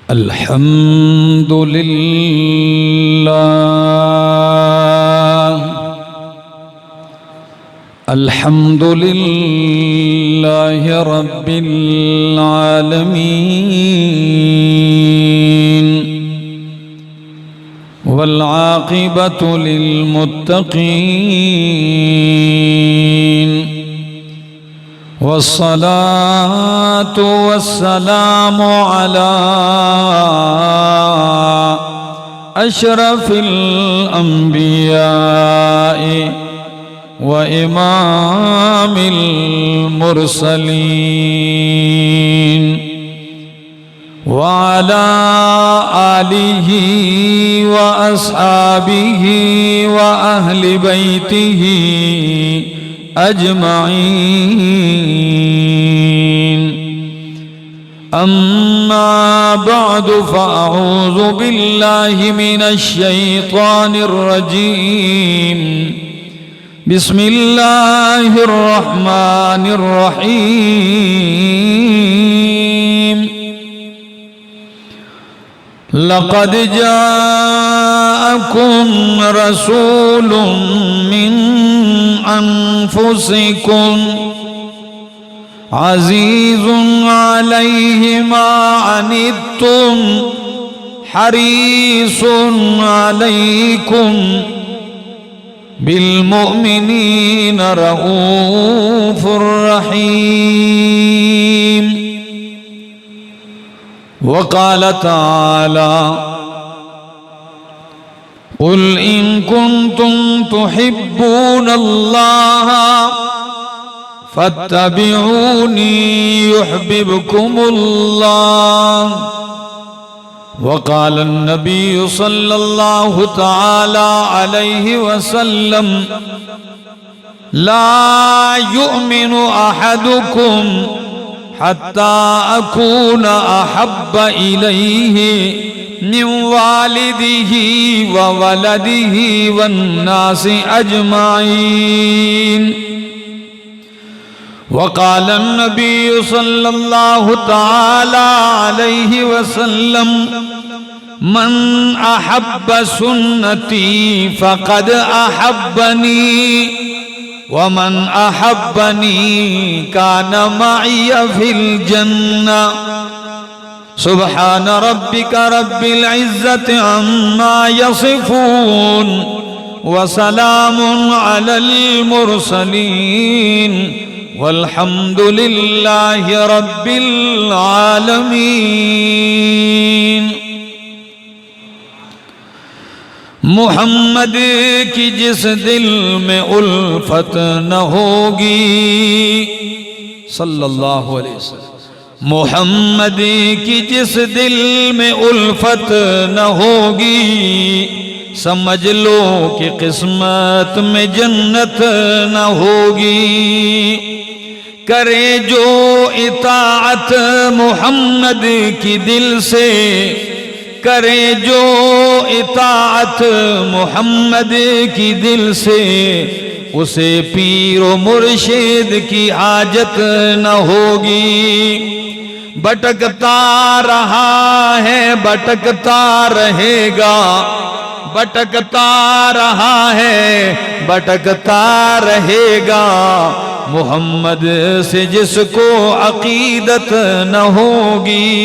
अल्हम्दुलिल्लाह रब्बिल आलमीन वल आक़िबतु लिल मुत्तक़ीन वस्सलातु वस्सलामु अला अशरफिल अंबिया'i व इमामिल मुरसलीन व अला आलिहि व अस्हाबिहि व अहलि बैतिहि अजमाइन। अम्मा बअदु फ़अऊज़ु बिल्लाहि मिनश शैतानिर रजीम। बिस्मिल्लाहिर रहमानिर रहीम। लक़द जाअकुम रसूलुम मिन अनफुसिकुम अज़ीज़ुन अलैहि मा अनित्तुम हरीसुन अलैकुम बिलमुमिनीन रऊफ़ुर रहीम। वक़ाल ताला क़ुल इन कुन्तुम तुहिब्बूनल्लाह फत्तबिऊनी युहब्बिबकुमुल्लाह। वक़ाल नबी सल्लल्लाहु तआला अलैहि वसल्लम ला युमिनु अहदुकुम हत्ता अकून अहब्ब इलैहि मिन वालिदिही व वलदिही वन्नासि अजमाइन। वक़ाल नबी सल्लल्लाहु तआला अलैहि वसल्लम मन अहब्ब सुन्नती फ़क़द अहब्बनी व मन अहब्बनी कान मइय फ़िल जन्नह। सुब्हान रब्बिका रब्बिल इज़्ज़ति अम्मा यसिफ़ून व सलामुन अलल मुरसलीन वल्हम्दुलिल्लाहि रब्बिल आलमीन। मोहम्मद की जिस दिल में उल्फत न होगी सल्लल्लाहु अलैहि वसल्लम, मोहम्मद की जिस दिल में उल्फत न होगी समझ लो कि किस्मत में जन्नत न होगी। करे जो इताअत मोहम्मद की दिल से, करे जो इताअत मोहम्मद की दिल से, उसे पीर व मुर्शिद की हाजत न होगी। भटकता रहा है भटकता रहेगा, भटकता रहा है भटकता रहेगा, मोहम्मद से जिसको अकीदत न होगी।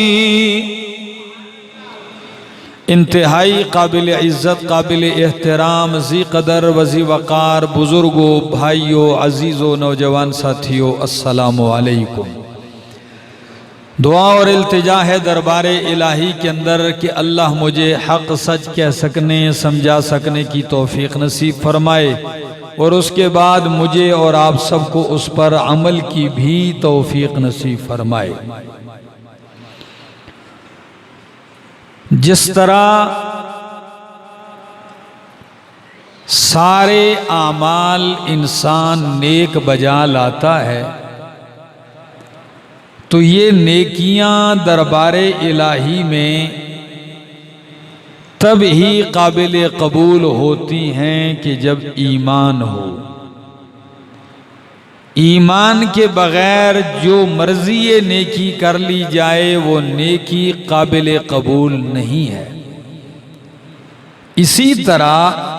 इंतहाई काबिल इज़्ज़त काबिल एहतराम ज़ी कदर वज़ी वक़ार बुज़ुर्गों भाइयों अज़ीज़ों नौजवान साथियों अस्सलामु अलैकुम। दुआ और इल्तिजा है दरबार इलाही के अंदर कि अल्लाह मुझे हक़ सच कह सकने समझा सकने की तौफ़ीक़ नसीब फरमाए और उसके बाद मुझे और आप सबको उस पर अमल की भी तौफ़ीक़ नसीब फरमाए। जिस तरह सारे आमाल इंसान नेक बजा लाता है तो ये नेकियां दरबारे इलाही में तब ही काबिल कबूल होती हैं कि जब ईमान हो। ईमान के बगैर जो मर्जी नेकी कर ली जाए वो नेकी काबिल कबूल नहीं है। इसी तरह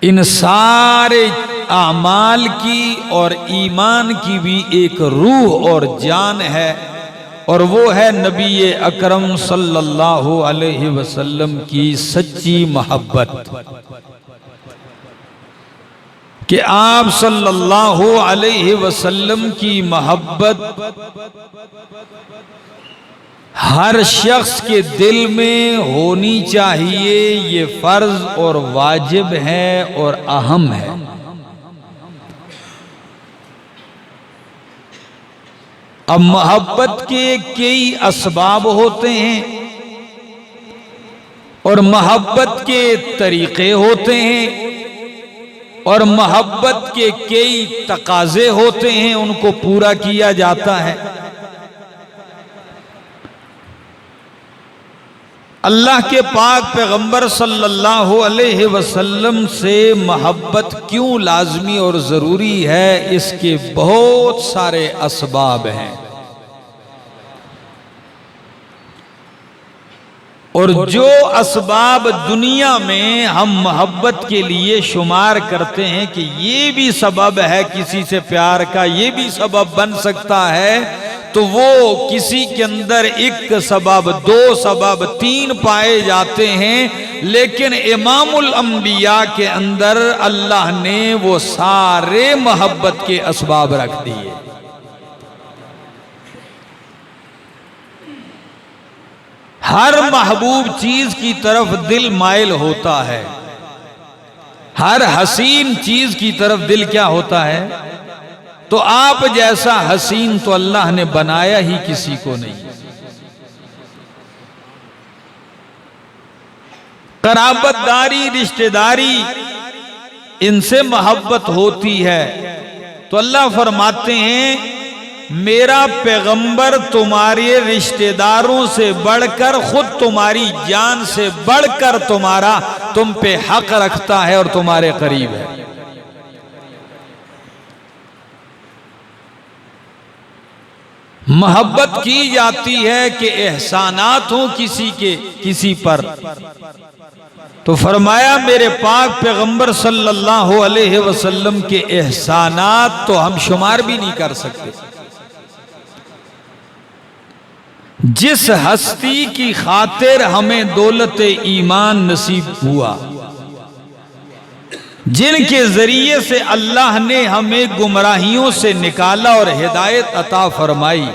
इन सारे आमाल की और ईमान की भी एक रूह और जान है, और वो है नबी अकरम सल्लल्लाहु अलैहि वसल्लम की सच्ची मोहब्बत। कि आप सल्लल्लाहु अलैहि वसल्लम की मोहब्बत हर शख्स के दिल में होनी चाहिए, ये फर्ज और वाजिब है और अहम है। अब मोहब्बत के कई असबाब होते हैं और मोहब्बत के तरीके होते हैं और मोहब्बत के कई तकाजे होते हैं, उनको पूरा किया जाता है। अल्लाह के पाक पैगंबर सल्लल्लाहु अलैहि वसल्लम से मोहब्बत क्यों लाजमी और ज़रूरी है, इसके बहुत सारे असबाब हैं। और जो असबाब दुनिया में हम मोहब्बत के लिए शुमार करते हैं कि ये भी सबब है किसी से प्यार का, ये भी सबब बन सकता है, तो वो किसी के अंदर एक सबब, दो सबब, तीन पाए जाते हैं। लेकिन इमामुल अंबिया के अंदर अल्लाह ने वो सारे मोहब्बत के असबाब रख दिए। हर महबूब चीज की तरफ दिल माइल होता है, हर हसीन चीज की तरफ दिल क्या होता है। तो आप जैसा हसीन तो अल्लाह ने बनाया ही किसी को नहीं। कराबतदारी, रिश्तेदारी, इनसे मोहब्बत होती है तो अल्लाह फरमाते हैं मेरा पैगंबर तुम्हारे रिश्तेदारों से बढ़कर, खुद तुम्हारी जान से बढ़कर तुम्हारा तुम पे हक रखता है और तुम्हारे करीब है। मोहब्बत की जाती है कि एहसानात हो किसी के किसी पर, तो फरमाया मेरे पाक पैगंबर सल्लल्लाहु अलैहि वसल्लम के एहसानात तो हम शुमार भी नहीं कर सकते। जिस हस्ती की खातिर हमें दौलत ईमान नसीब हुआ, जिनके जरिए से अल्लाह ने हमें गुमराहियों से निकाला और हिदायत अता फरमाई,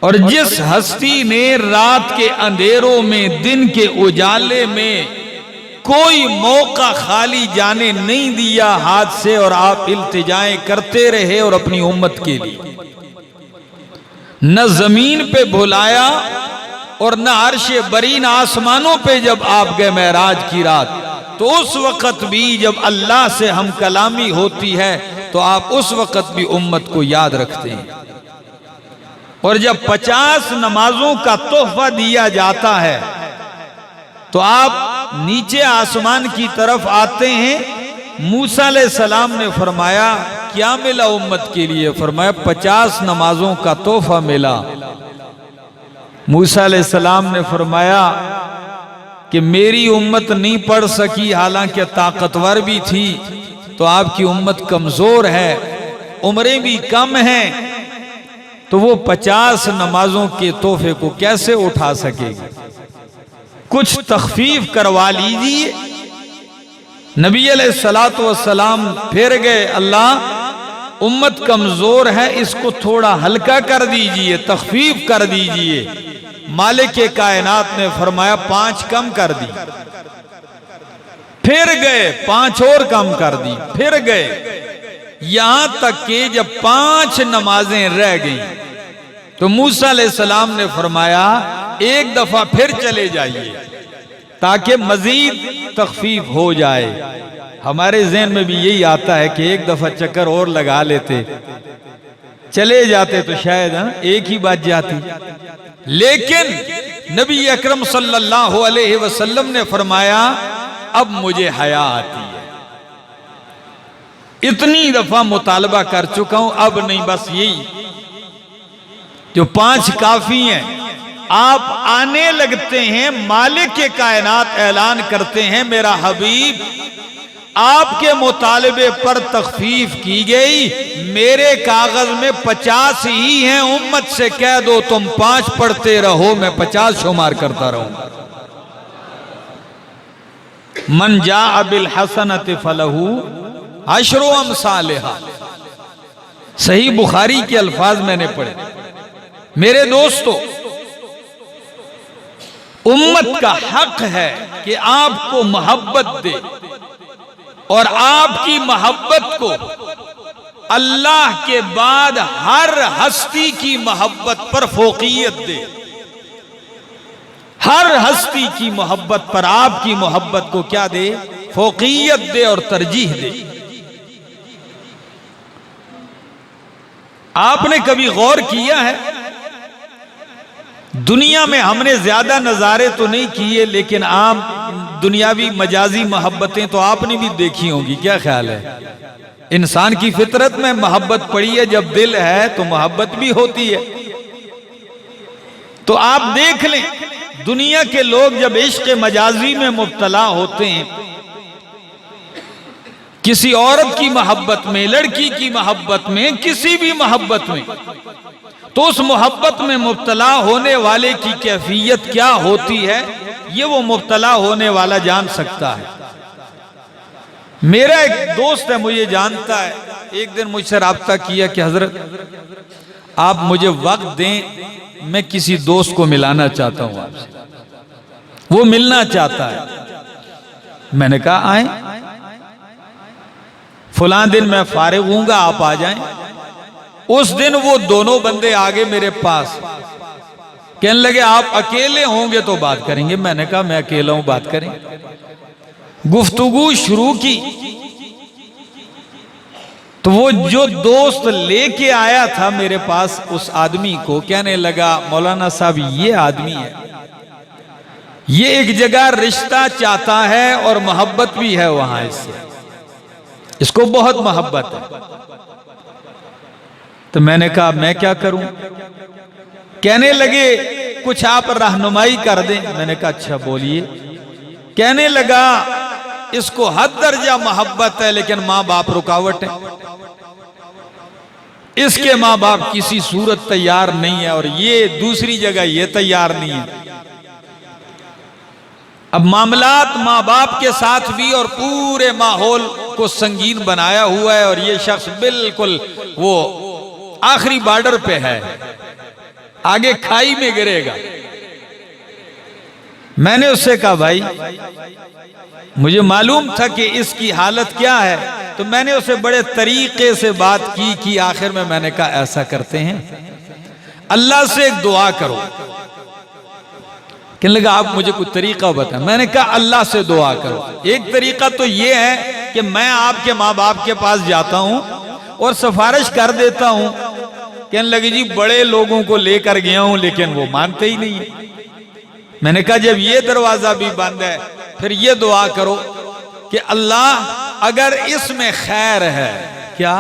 और जिस हस्ती ने रात के अंधेरों में, दिन के उजाले में कोई मौका खाली जाने नहीं दिया हाथ से, और आप इल्तिजाएं करते रहे और अपनी उम्मत के लिए न जमीन पे भुलाया और न अर्शे बरीन आसमानों पे जब आप गए मेराज की रात, तो उस वक़्त भी जब अल्लाह से हम कलामी होती है तो आप उस वक़्त भी उम्मत को याद रखते हैं। और जब 50 नमाजों का तोहफा दिया जाता है तो आप नीचे आसमान की तरफ आते हैं। मूसा अलैहिस्सलाम ने फरमाया क्या मिला उम्मत के लिए? फरमाया 50 नमाजों का तोहफा मिला। मूसा अलैहिस्सलाम ने फरमाया कि मेरी उम्मत नहीं पढ़ सकी, हालांकि ताकतवर भी थी, तो आपकी उम्मत कमजोर है, उम्रें भी कम हैं, तो वो 50 नमाजों के तोहफे को कैसे उठा सकेगी? कुछ तखफीफ करवा लीजिए। नबी अलैहिस्सलातु वस्सलाम फिर गए, अल्लाह उम्मत कमजोर है, इसको थोड़ा हल्का कर दीजिए, तखफीफ कर दीजिए। मालिक कायनात ने फरमाया 5 कम कर दी। फिर गए 5 और कम कर दी, फिर गए, यहां तक कि जब 5 नमाजें रह गई तो मूसा अलैहिस्सलाम ने फरमाया एक दफा फिर चले जाइए ताकि मजीद तखफीफ हो जाए। हमारे ज़हन में भी यही आता है कि एक दफा चक्कर और लगा लेते, चले जाते तो शायद एक ही बात जाती। लेकिन नबी अकरम सल्लल्लाहु अलैहि वसल्लम ने फरमाया अब मुझे हया आती है, इतनी दफा मुतालबा कर चुका हूं, अब नहीं, बस यही जो 5 काफी हैं। आप आने लगते हैं, मालिक के कायनात ऐलान करते हैं, मेरा हबीब आपके मुतालबे पर तखफीफ की गई, मेरे कागज में 50 ही हैं, उम्मत से कह दो तुम 5 पढ़ते रहो, मैं 50 शुमार करता रहूंगा। मन जा बिल हसनत फलहू अशरो अमसालिहा, सही बुखारी के अल्फाज मैंने पढ़े। मेरे दोस्तों, उम्मत का हक है कि आपको मोहब्बत दे और आपकी मोहब्बत को अल्लाह के बाद हर हस्ती की मोहब्बत पर फोकियत दे। हर हस्ती की मोहब्बत पर आपकी मोहब्बत को क्या दे? फोकियत दे और तरजीह दे। आपने कभी गौर किया है, दुनिया में हमने ज्यादा नजारे तो नहीं किए, लेकिन आम दुनियावी मजाजी मोहब्बतें तो आपने भी देखी होंगी। क्या ख्याल है? इंसान की फितरत में मोहब्बत पड़ी है, जब दिल है तो मोहब्बत भी होती है। तो आप देख लें, दुनिया के लोग जब इश्क मजाजी में मुब्तला होते हैं, किसी औरत की मोहब्बत में, लड़की की मोहब्बत में, किसी भी मोहब्बत में, तो उस मोहब्बत में मुब्तला होने वाले की कैफियत क्या होती है, ये वो मुब्तला होने वाला जान सकता है। मेरा एक दोस्त है, मुझे जानता है, एक दिन मुझसे राब्ता किया कि हजरत आप मुझे वक्त दें, मैं किसी दोस्त को मिलाना चाहता हूं आपसे। वो मिलना चाहता है। मैंने कहा आए, फलां दिन मैं फारिग हूंगा, आप आ जाएं। उस दिन वो दोनों बंदे आ गए मेरे पास, कहने लगे आप अकेले होंगे तो बात करेंगे। मैंने कहा मैं अकेला हूं, बात करें। गुफ्तगू शुरू की तो वो जो दोस्त लेके आया था मेरे पास, उस आदमी को कहने लगा मौलाना साहब ये आदमी है, ये एक जगह रिश्ता चाहता है और मोहब्बत भी है वहां, इससे इसको बहुत मोहब्बत है। तो मैंने कहा मैं क्या करूं? कहने लगे कुछ आप रहनुमाई कर दें। मैंने कहा अच्छा बोलिए। कहने लगा इसको हद दर्जा मोहब्बत है, लेकिन मां बाप रुकावट है। इसके मां बाप किसी सूरत तैयार नहीं है और ये दूसरी जगह ये तैयार नहीं है। अब मामलात मां बाप के साथ भी और पूरे माहौल को संगीन बनाया हुआ है, और ये शख्स बिल्कुल वो आखिरी बॉर्डर पे है, आगे खाई में गिरेगा। मैंने उससे कहा भाई मुझे मालूम था कि इसकी हालत क्या है, तो मैंने उसे बड़े तरीके से बात की कि आखिर में मैंने कहा ऐसा करते हैं, अल्लाह से एक दुआ करो। कहने लगा आप मुझे कुछ तरीका बताएं। मैंने कहा अल्लाह से दुआ करो। एक तरीका तो ये है कि मैं आपके माँ बाप के पास जाता हूं और सिफारिश कर देता हूं। कहने लगी जी बड़े लोगों को लेकर गया हूं, लेकिन वो मानते ही नहीं है। मैंने कहा जब ये दरवाजा भी बंद है, फिर ये दुआ करो कि अल्लाह अगर इसमें खैर है, क्या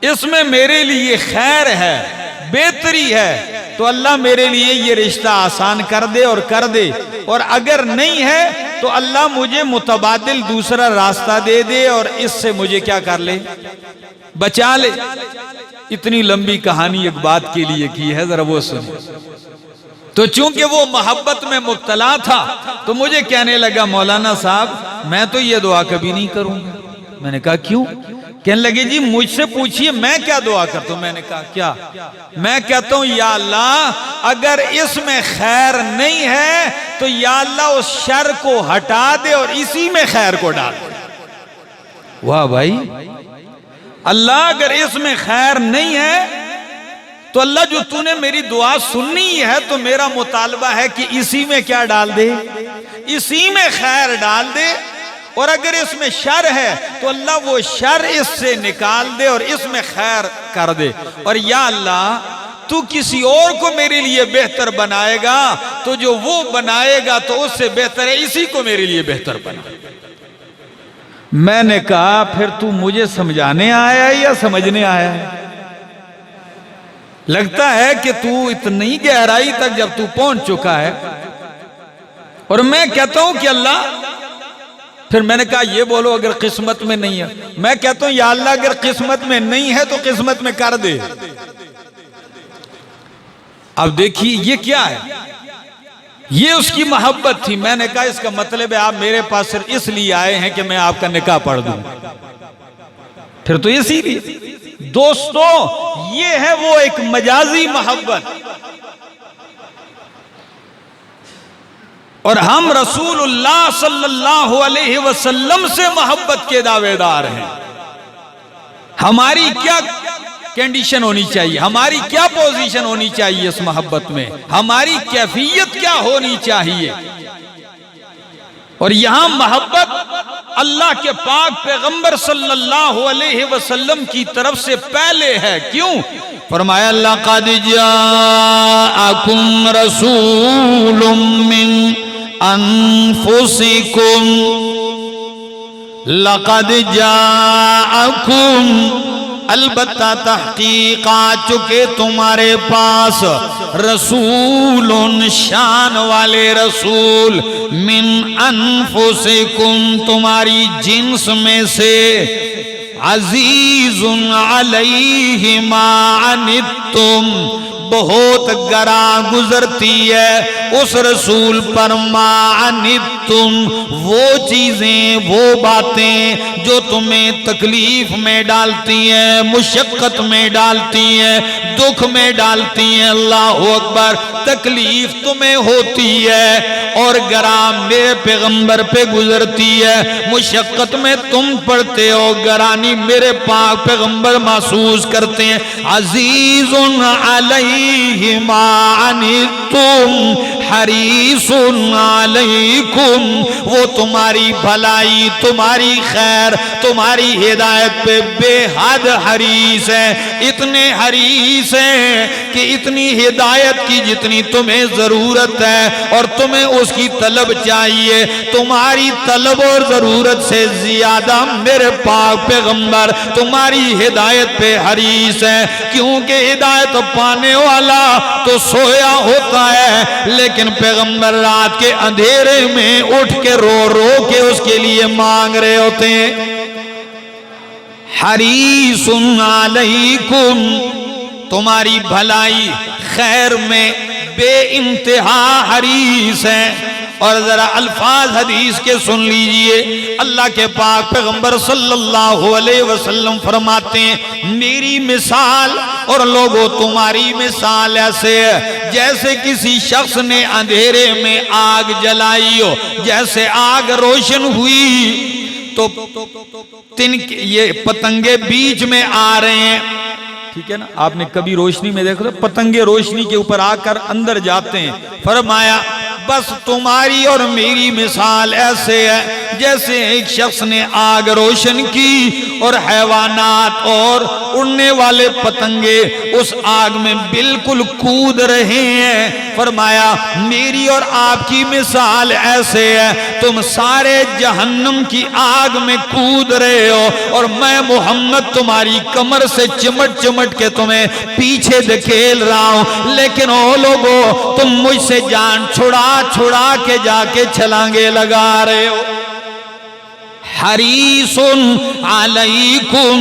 इसमें मेरे लिए खैर है, बेहतरी है, तो अल्लाह मेरे लिए ये रिश्ता आसान कर दे और कर दे, और अगर नहीं है तो अल्लाह मुझे मुतबादिल दूसरा रास्ता दे दे और इससे मुझे क्या कर ले, बचा ले। इतनी लंबी कहानी एक बात के लिए की है, जरा वो सुनो। तो चूंकि वो मोहब्बत में मुब्तला था, तो मुझे कहने लगा मौलाना साहब मैं तो ये दुआ कभी नहीं करूंगा। मैंने कहा क्यों? कहने लगे जी मुझसे पूछिए मैं क्या दुआ करता हूं। मैंने कहा क्या? मैं कहता हूं या अल्लाह अगर इसमें खैर नहीं है तो या अल्लाह उस शर को हटा दे और इसी में खैर को डाल दे। वाह भाई, अल्लाह अगर इसमें खैर नहीं है तो अल्लाह जो तूने मेरी दुआ सुननी है, तो मेरा मुतालबा है कि इसी में क्या डाल दे, इसी में खैर डाल दे, और अगर इसमें शर है तो अल्लाह वो शर इससे निकाल दे और इसमें खैर कर दे। और या अल्लाह तू किसी और को मेरे लिए बेहतर बनाएगा तो जो वो बनाएगा तो उससे बेहतर है, इसी को मेरे लिए बेहतर बना। मैंने कहा फिर तू मुझे समझाने आया है या समझने आया है? लगता है कि तू इतनी गहराई तक जब तू पहुंच चुका है। और मैं कहता हूं कि अल्लाह, फिर मैंने कहा ये बोलो अगर किस्मत में नहीं है। मैं कहता हूं या अल्लाह अगर किस्मत में नहीं है तो किस्मत में कर दे। अब देखिए ये क्या है, ये उसकी मोहब्बत थी। मैंने कहा इसका मतलब है आप मेरे पास सिर्फ इसलिए आए हैं कि मैं आपका निकाह पढ़ दूं। फिर तो इसीलिए दोस्तों ये है वो एक मजाजी मोहब्बत। और हम रसूलुल्लाह सल्लल्लाहु अलैहि वसल्लम से मोहब्बत के दावेदार हैं। हमारी क्या कंडीशन होनी चाहिए, हमारी क्या पोजीशन होनी चाहिए इस मोहब्बत में, हमारी कैफियत क्या होनी चाहिए। और यहां मोहब्बत अल्लाह के पाक पैगंबर सल्लल्लाहु अलैहि वसल्लम की तरफ से पहले है। क्यों? फरमाया लक़द जाअकुम रसूलुम मिन अनफुसिकुम, लक़द जाअकुम, अलबत्ता तहकीक आ चुके तुम्हारे पास, रसूलुन शान वाले रसूल, मिन अनफुसिकुम तुम्हारी जिन्स में से, अजीजुन अलैहि मा अनित्तुम बहुत गरा गुजरती है उस रसूल पर, मा अनित्तुम वो चीजें वो बातें जो तुम्हें तकलीफ में डालती हैं, मुशक्कत में डालती हैं, दुख में डालती हैं। अल्लाह अकबर, तकलीफ तुम्हें होती है और गरा मेरे पैगंबर पे गुजरती है, मुशक्कत में तुम पड़ते हो, गरानी मेरे पाक पैगंबर महसूस करते हैं। अजीजुन अलैहि मा अनित्तुम हरीसुन अलैकुम, वो तुम्हारी भलाई, तुम्हारी खैर, तुम्हारी हिदायत पे बेहद हरीस है। इतने हरीस हैं कि इतनी हिदायत की जितनी तुम्हें जरूरत है और तुम्हें उसकी तलब चाहिए, तुम्हारी तलब और जरूरत से ज्यादा मेरे पाक पैगंबर तुम्हारी हिदायत पे हरीस है। क्योंकि हिदायत पाने वाला तो सोया होता है, लेकिन पैगंबर रात के अंधेरे में उठ के रो रो के उसके लिए मांग रहे होते हैं। हरीसुन अलैकुम तुम्हारी भलाई खैर में बे इंतहा हरीस है। और जरा अल्फाज हदीस के सुन लीजिए, अल्लाह के पाक पैगंबर सल्लल्लाहु अलैहि वसल्लम फरमाते हैं मेरी मिसाल और लोगों तुम्हारी मिसाल ऐसे है जैसे किसी शख्स ने अंधेरे में आग जलाई हो, जैसे आग रोशन हुई तो ये पतंगे बीच में आ रहे हैं, ठीक है ना। आपने कभी रोशनी में देखा तो पतंगे रोशनी के ऊपर आकर अंदर जाते हैं। फरमाया बस तुम्हारी और मेरी मिसाल ऐसे है जैसे एक शख्स ने आग रोशन की और हैवानात और उड़ने वाले पतंगे उस आग में बिल्कुल कूद रहे हैं। फरमाया मेरी और आपकी मिसाल ऐसे है, तुम सारे जहन्नम की आग में कूद रहे हो और मैं मोहम्मद तुम्हारी कमर से चिमट चिमट के तुम्हें पीछे धकेल रहा हूं, लेकिन ओ लोगों तुम मुझसे जान छुड़ा छुड़ा के जाके छलांगे लगा रहे हो। हरीसुन अलैकुम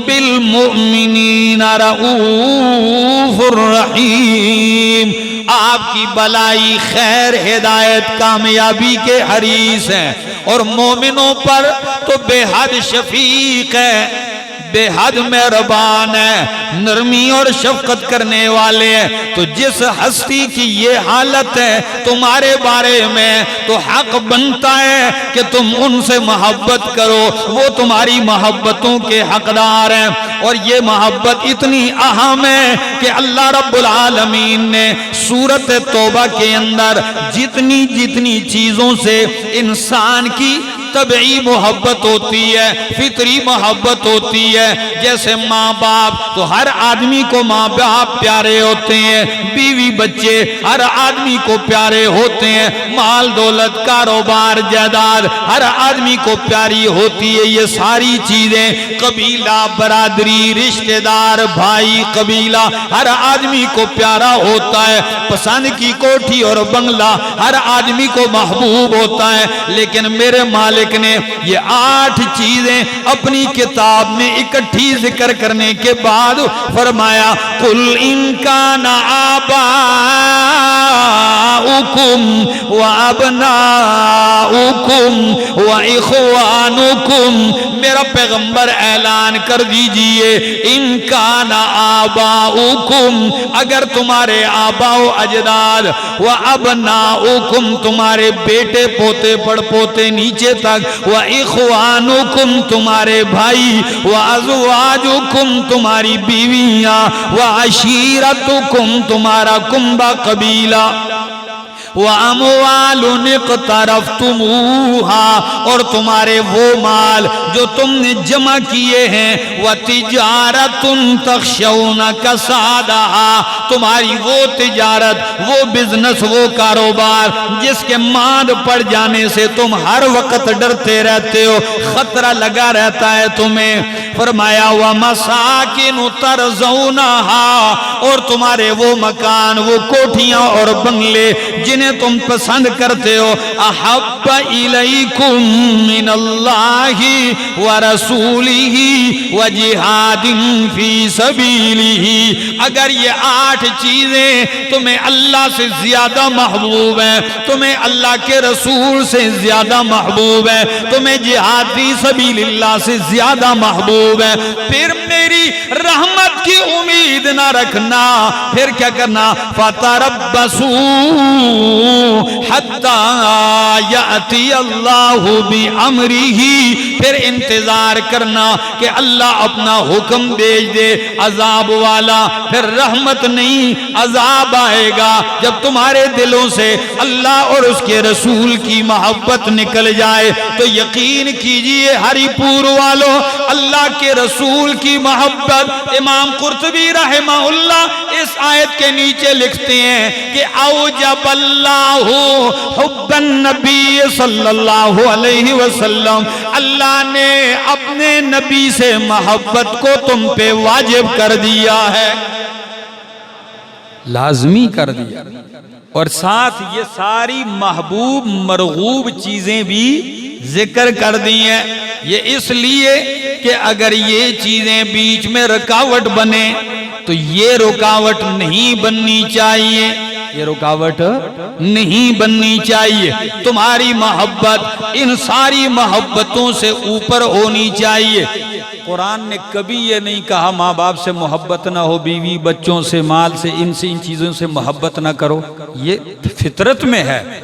बिल मुमिनीना रऊफुर रहीम, आपकी भलाई खैर हिदायत कामयाबी के हरीस हैं और मोमिनों पर तो बेहद शफीक है, बेहद मेहरबान है, नरमी और शफकत करने वाले हैं। तो जिस हस्ती की ये हालत है तुम्हारे बारे में, तो हक बनता है कि तुम उनसे मोहब्बत करो, वो तुम्हारी मोहब्बतों के हकदार हैं। और ये मोहब्बत इतनी अहम है कि अल्लाह रब्बुल आलमीन ने सूरत तौबा के अंदर जितनी जितनी चीजों से इंसान की तबई मोहब्बत होती है, फितरी मोहब्बत होती है। जैसे माँ बाप, तो हर आदमी को माँ बाप प्यारे होते हैं, बीवी बच्चे हर आदमी को प्यारे होते हैं, माल दौलत कारोबार जायदाद हर आदमी को प्यारी होती है। ये सारी चीजें, कबीला बरादरी रिश्तेदार भाई कबीला हर आदमी को प्यारा होता है। पसंद की कोठी और बंगला हर आदमी को महबूब होता है। लेकिन मेरे मालिक ने ये 8 चीजें अपनी किताब में इकट्ठी जिक्र करने के बाद फरमाया, कुल इनका ना आबाउकुम व अबनाउकुम व इखवानुकुम। मेरा पैगंबर ऐलान कर दीजिए, इनका ना आबाउकुम, अगर तुम्हारे आबाओ अजदाद, व अबनाउकुम, तुम्हारे बेटे पोते पड़पोते नीचे तक, व इखवानुकुम, तुम्हारे भाई, व अज़वाजुकुम, तुम्हारी बीवियां, व अशीरतुकुम, तुम्हारा कुंबा कबीला, व अमवालुन इक़्तरफ़्तुमूहा, और तुम्हारे वो माल जो तुमने जमा किए हैं, व तिजारतुन तख़शौना कसादहा, तुम्हारी वो तिजारत, वो बिजनेस, वो कारोबार जिसके मांद पड़ जाने से तुम हर वक्त डरते रहते हो, खतरा लगा रहता है तुम्हें। फरमाया व मसाकिन तरज़ौनहा, और तुम्हारे वो मकान, वो कोठियां और बंगले जिन्हें तुम पसंद करते हो, अहब्बा इलैकुम मिनल्लाहि व रसूलिही व जिहादिन फी सबीलिही। अगर ये 8 चीजें तुम्हें अल्लाह से ज्यादा महबूब है, तुम्हें अल्लाह के रसूल से ज्यादा महबूब है, तुम्हें जिहाद फी सबीलिल्लाह से ज्यादा महबूब है, फिर मेरी रहमत की उम्मीद ना रखना। फिर क्या करना, फतरब्बसू हत्ता याती अल्लाहु बि अमरिही, फिर इंतजार करना कि अल्लाह अपना हुक्म भेज दे अजाब वाला। फिर रहमत नहीं, अजाब आएगा जब तुम्हारे दिलों से अल्लाह और उसके रसूल की मोहब्बत निकल जाए। तो यकीन कीजिए हरिपुर वालों, अल्लाह के रसूल की मोहब्बत, इमाम कुर्तुबी रहमहुल्लाह इस आयत के नीचे लिखते हैं कि औजबल्लाहु हुब्बन नबी सल्लल्लाहु अलैहि वसल्लम, अल्लाह ने अपने नबी से मोहब्बत को तुम पे वाजिब कर दिया है, लाजमी कर दिया। और साथ ये सारी महबूब मरगूब चीजें भी जिक्र कर दी हैं। ये इसलिए कि अगर ये चीजें बीच में रुकावट बने तो ये रुकावट नहीं बननी चाहिए, ये रुकावट नहीं बननी चाहिए। तुम्हारी मोहब्बत इन सारी मोहब्बतों से ऊपर होनी चाहिए। कुरान ने कभी ये नहीं कहा माँ बाप से मोहब्बत ना हो, बीवी बच्चों से, माल से, इनसे, इन चीज़ों से मोहब्बत ना करो, ये फितरत में है।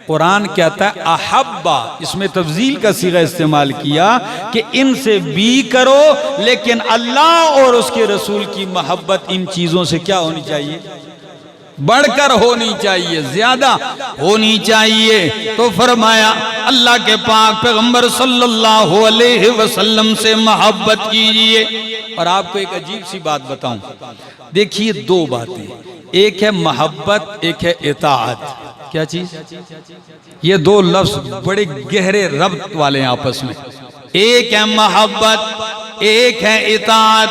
कुरान कहता है अहब्बा, इसमें तफजील का सीगा इस्तेमाल किया कि इनसे भी करो, लेकिन अल्लाह और उसके रसूल की मोहब्बत इन चीज़ों से क्या होनी चाहिए, बढ़कर होनी चाहिए, ज्यादा होनी चाहिए। तो फरमाया अल्लाह के पाक पैगंबर सल्लल्लाहु अलैहि वसल्लम से मोहब्बत कीजिए। और आपको एक अजीब सी बात बताऊं, देखिए 2 बातें, एक है मोहब्बत, एक है इताअत। क्या चीज? ये 2 लफ्ज बड़े गहरे रब्त वाले हैं आपस में। एक है मोहब्बत, एक है इताअत।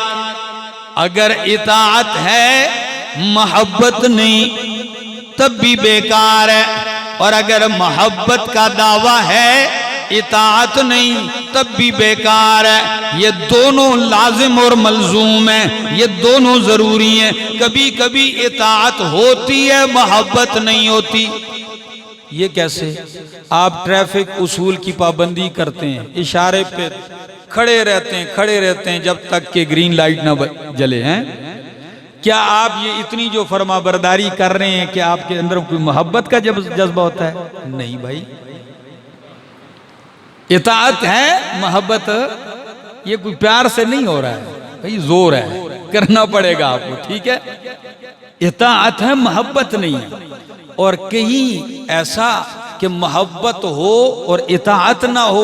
अगर इताअत है, मोहब्बत नहीं, तब भी बेकार है। और अगर मोहब्बत का दावा है, इताअत नहीं, तब भी बेकार है। ये दोनों लाजिम और मलजूम हैं, ये दोनों जरूरी हैं। कभी कभी इताअत होती है, मोहब्बत नहीं होती। ये कैसे? आप ट्रैफिक उसूल की पाबंदी करते हैं, इशारे पे खड़े रहते हैं जब तक कि ग्रीन लाइट ना जले हैं। क्या आप ये इतनी जो फरमाबरदारी कर रहे हैं कि आपके अंदर कोई मोहब्बत का जज्बा होता है? नहीं भाई, इताअत है, मोहब्बत ये कोई प्यार से नहीं हो रहा है भाई, जोर है, करना पड़ेगा आपको, ठीक है। इताअत है, मोहब्बत नहीं है। और कहीं ऐसा कि मोहब्बत हो और इताअत ना हो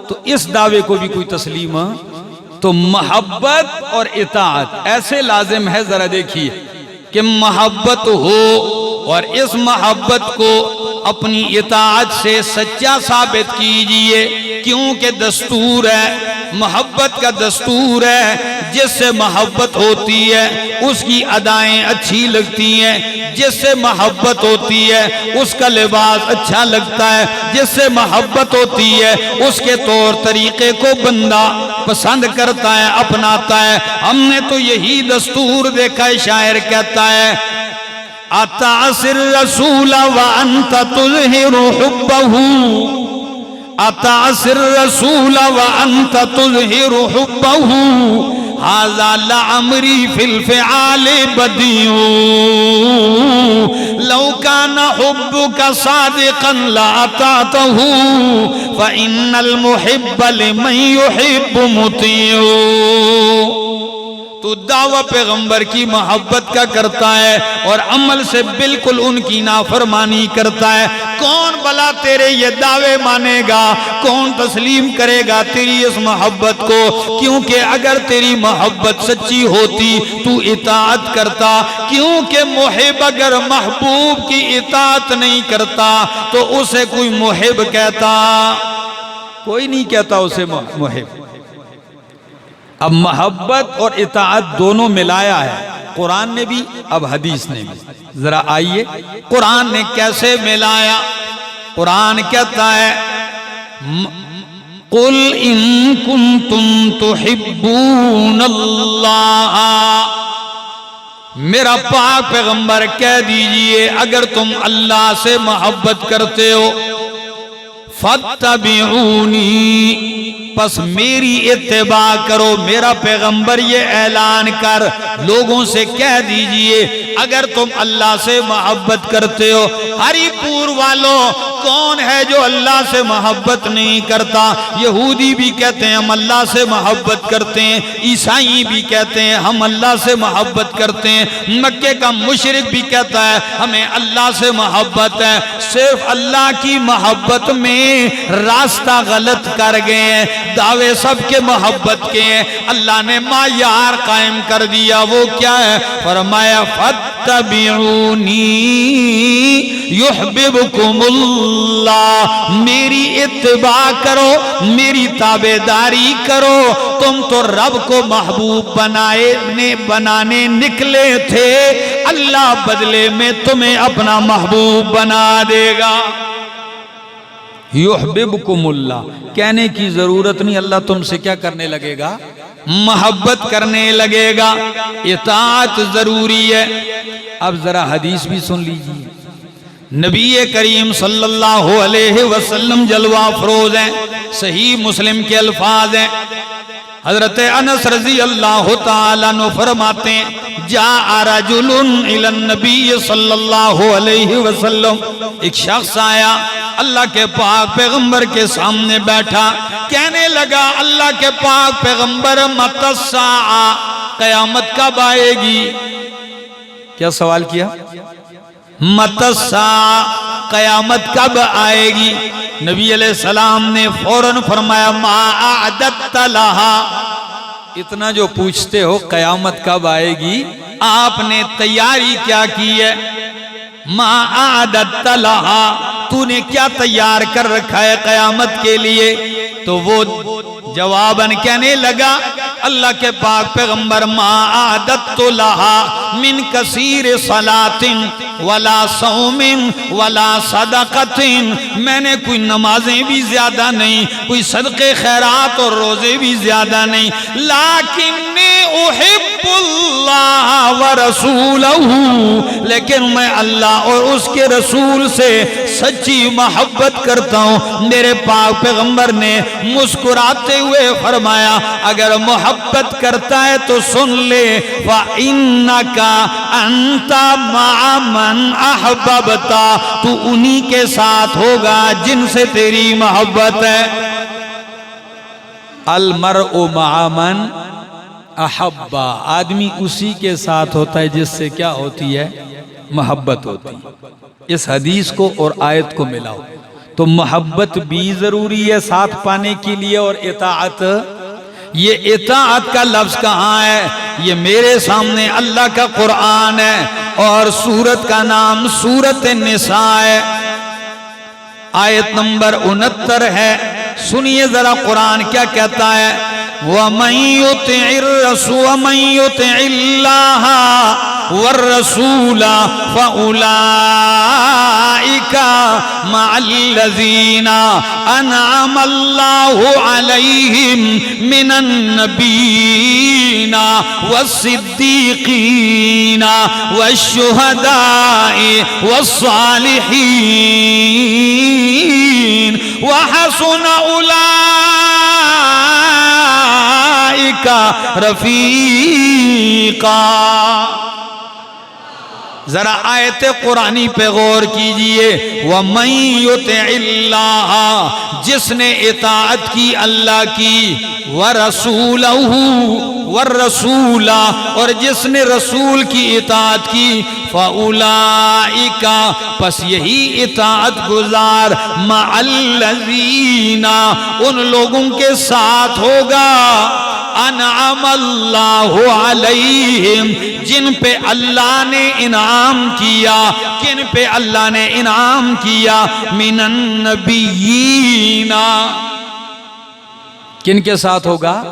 तो इस दावे को भी कोई तस्लीम। तो मोहब्बत और इताअत ऐसे लाजिम है, जरा देखिए कि मोहब्बत हो और इस मोहब्बत को अपनी इताअत से सच्चा साबित कीजिए, क्योंकि दस्तूर है, मोहब्बत का दस्तूर है। जिससे मोहब्बत होती है उसकी अदाएं अच्छी लगती हैं, जिससे मोहब्बत होती है उसका लिबास अच्छा लगता है, जिससे मोहब्बत होती है उसके तौर तरीके को बंदा पसंद करता है, अपनाता है। हमने तो यही दस्तूर देखा है। शायर कहता है अतासिर रसूल व अंत तुज़हिरु हुब्बहू, अतासिर रसूल व अंत तुज़हिरु हुब्बहू, हाज़ा लअमरी फिल फ़िआल बदीउ, लौ काना हुब्बुका सादिक़न लअतातहू, फ़इन्नल मुहिब्ब लिमन युहिब्बु मुतीउ। तो दावा पैगंबर की मोहब्बत का करता है और अमल से बिल्कुल उनकी नाफरमानी करता है। कौन भला तेरे ये दावे मानेगा, कौन तस्लीम करेगा तेरी इस मोहब्बत को? क्योंकि अगर तेरी मोहब्बत सच्ची होती तू इताअत करता, क्योंकि मुहिब अगर महबूब की इताअत नहीं करता तो उसे कोई मुहिब कहता? कोई नहीं कहता उसे मुहिब। अब मोहब्बत और इताअत दोनों मिलाया है कुरान ने भी, अब हदीस ने भी। जरा आइए कुरान ने कैसे मिलाया। कुरान कहता है कुल इन कुंतुम तुहिब्बून अल्लाह, मेरा पाक पैगंबर कह दीजिए अगर तुम अल्लाह से मोहब्बत करते हो फत्तबिऊनी, बस मेरी इत्तिबा करो। मेरा पैगंबर ये ऐलान कर लोगों से कह दीजिए अगर तुम अल्लाह से मोहब्बत करते हो। हरिपुर वालों, कौन है जो अल्लाह से मोहब्बत नहीं करता? यहूदी भी कहते हैं हम अल्लाह से मोहब्बत करते हैं, ईसाई भी कहते हैं हम अल्लाह से मोहब्बत करते हैं, मक्के का मुशरिक भी कहता है हमें अल्लाह से मोहब्बत है। सिर्फ अल्लाह की मोहब्बत में रास्ता गलत कर गए हैं। दावे सबके मोहब्बत के हैं, अल्लाह ने मायार कायम कर दिया। वो क्या है? फरमाया फत्तबिऊनी युहब्बुकुमुल्लाह, मेरी इत्तिबा करो, मेरी ताबेदारी करो। तुम तो रब को महबूब बनाने निकले थे, अल्लाह बदले में तुम्हें अपना महबूब बना देगा। युहब्बुकुमुल्लाह कहने की जरूरत नहीं, अल्लाह तुमसे क्या करने लगेगा? मोहब्बत करने लगेगा। इताअत जरूरी है। अब जरा हदीस भी सुन लीजिए। नबी करीम सल्लल्लाहु अलैहि वसल्लम जलवा फरोज हैं, सही मुस्लिम के अल्फाज हैं। हजरत अनस रजी अल्लाह ताला अन्हु फरमाते हैं जा रजुलुन इलन नबी सल्लल्लाहु अलैहि वसल्लम, एक शख्स आया अल्लाह के पाक पैगंबर के सामने बैठा, कहने लगा अल्लाह के पाक पैगंबर मतस्सा, कयामत कब आएगी? क्या सवाल किया? मतस्सा, कयामत कब आएगी? नबी अलैहिस्सलाम ने फौरन फरमाया मा अअदत लहा, इतना जो पूछते हो कयामत कब आएगी, आपने तैयारी क्या की है? मा अअदत लहा, तूने क्या तैयार कर रखा है कयामत के लिए? तो वो जवाबन कहने लगा अल्लाह के पाक पैगंबर मा अअदत्तु लहा मिन कसीर सलातिन वला सौमिन वला सदक़तिन, मैंने कोई नमाजें भी ज्यादा नहीं, कोई सदक़े खैरात और रोजे भी ज्यादा नहीं, लाकिन्नी उहिब्बुल्लाह व रसूलहू, लेकिन मैं अल्लाह और उसके रसूल से सच्ची मोहब्बत करता हूँ। मेरे पाक पैगंबर ने मुस्कुराते हुए फरमाया अगर मोहब्बत करता है तो सुन ले, व इन्नका अंता मा'a मन अहबबता, तू उन्हीं के साथ होगा जिनसे तेरी मोहब्बत है। अल मरउ मा'a मन अहब्बा, आदमी उसी के साथ होता है जिससे क्या होती है? मोहब्बत होती है। इस हदीस को और आयत को मिलाओ तो मोहब्बत भी जरूरी है साथ पाने के लिए, और इताअत। ये इताअत का लफ्ज कहाँ है? ये मेरे सामने अल्लाह का कुरान है, और सूरत का नाम सूरत निसा है, आयत नंबर 69 है। सुनिए जरा कुरान क्या कहता है। वमन युतिइर रसूल वमन युतिइल्लाह वर्रसूला फउलाइका मअल्लज़ीना अनअमल्लाहु अलैहिम मिनन नबीना वस्सिद्दीकीना वश्शुहदाए वस्सालिहीन वहसुन उलाइका रफीका। जरा आयत कुरानी पे गौर कीजिए। वमन युतिइल्लाह, जिसने इताअत की अल्लाह की, व रसूलहू व रसूला, और जिसने रसूल की इताअत की, फउलाइका, पस यही इताअत गुजार, मअल्लज़ीना, उन लोगों के साथ होगा, अनअमल्लाहु अलैहिम, जिन पे अल्लाह ने इनाम किया। किन पे अल्लाह ने इनाम किया? मिनन नबिय्यीना, किन के साथ होगा?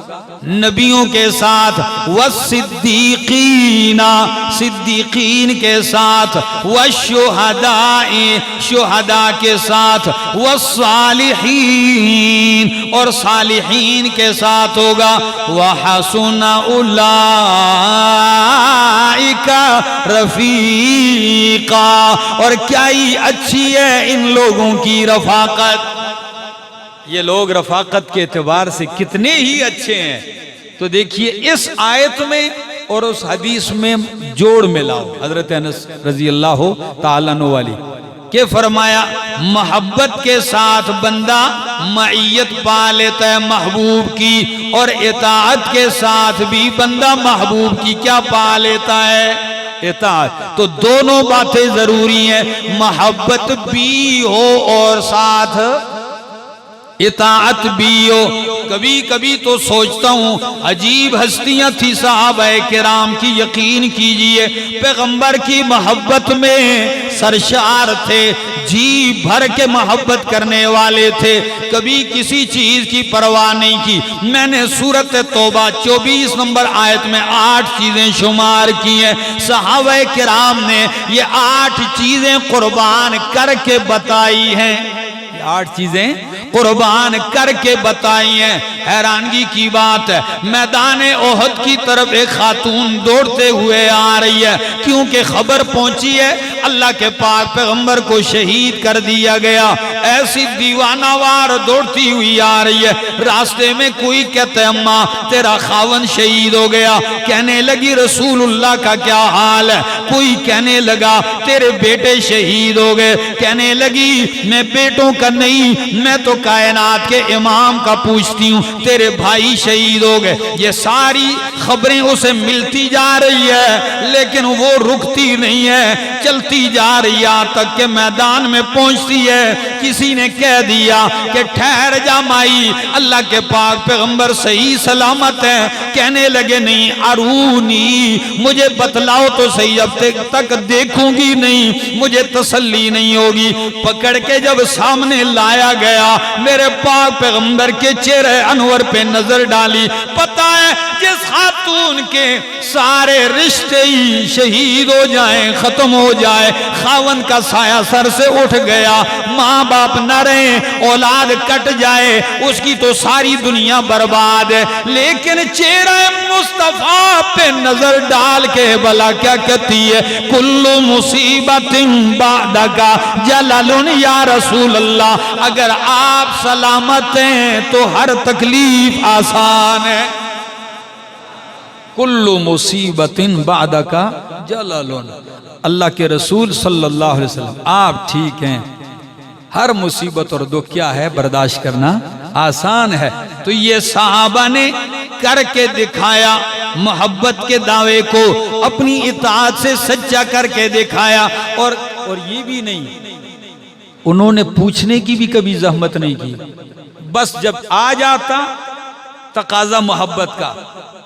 नबियों के साथ। वस्सिद्दीकीना, सिद्दीकीन के साथ। वश्शुहदाए, शुहदा के साथ। वस्सालिहीन, और सालिहीन के साथ होगा। वहसुन उलाइका रफीका, और क्या ही अच्छी है इन लोगों की रफाकत। ये लोग रफाकत के एतबार से कितने ही अच्छे हैं। तो देखिए इस आयत में और उस हदीस में जोड़ मिलाओ। हजरत अनस रजी अल्लाह ताला अन्हु वाली के फरमाया, मोहब्बत के साथ बंदा मईयत पा लेता है महबूब की, और इताअत के साथ भी बंदा महबूब की क्या पा लेता है? इताअत। तो दोनों बातें जरूरी हैं, मोहब्बत भी हो और साथ इताअत भी हो। कभी कभी तो सोचता हूँ अजीब हस्तियां थी सहाबाए किराम की। यकीन कीजिए पैगंबर की मोहब्बत में सरशार थे, जी भर के मोहब्बत करने वाले थे, कभी किसी चीज की परवाह नहीं की। मैंने सूरत तौबा 24 नंबर आयत में 8 चीजें शुमार की हैं। सहाबाए किराम ने ये 8 चीजें कुर्बान करके बताई हैं। 8 चीजें कुर्बान करके बताई हैं। हैरानगी की बात है, मैदान ओहद की तरफ एक खातून दौड़ते हुए आ रही है, क्योंकि खबर पहुंची है अल्लाह के पाक पैगंबर को शहीद कर दिया गया। ऐसी दीवानावार दौड़ती हुई आ रही है। रास्ते में कोई कहते अम्मा तेरा खावन शहीद हो गया। कहने लगी रसूलुल्लाह का क्या हाल है? कोई कहने लगा तेरे बेटे शहीद हो गए। कहने लगी मैं बेटों का नहीं, मैं तो कायनात के इमाम का पूछती हूँ, तेरे भाई शहीद हो गए। ये सारी खबरें उसे मिलती जा रही है, लेकिन वो रुकती नहीं है, चलती जा रही है, यहाँ तक के मैदान में पहुंचती है। किसी ने कह दिया कि ठहर जा माई, अल्लाह के पाक पैगंबर सही सलामत है। कहने लगे नहीं, अरूनी, मुझे बतलाओ तो सही, अब तक देखूंगी नहीं, मुझे तसल्ली नहीं होगी। पकड़ के जब सामने लाया गया, मेरे पाक पैगंबर के चेहरे अनवर पे नजर डाली। पता है जिस खातून के सारे रिश्ते ही शहीद हो जाएं, खत्म हो जाए, खावन का साया सर से उठ गया, माँ बाप न रहे, औलाद कट जाए, उसकी तो सारी दुनिया बर्बाद है। लेकिन चेहरा मुस्तफा पे नजर डाल के भला क्या कहती है? कुल्लु मुसीबतिन बादका जलालुन या रसूल अल्लाह, अगर आप सलामत हैं तो हर तकलीफ आसान है। कुल्लु मुसीबतिन बादका जलालुन, अल्लाह के रसूल सल्लल्लाहु अलैहि वसल्लम आप ठीक हैं, हर मुसीबत और दुख क्या है बर्दाश्त करना आसान है। तो ये सहाबा ने करके दिखाया, मोहब्बत के दावे को अपनी इताअत से सच्चा करके दिखाया। और ये भी नहीं, उन्होंने पूछने की भी कभी जहमत नहीं की, बस जब आ जाता तकाजा मोहब्बत का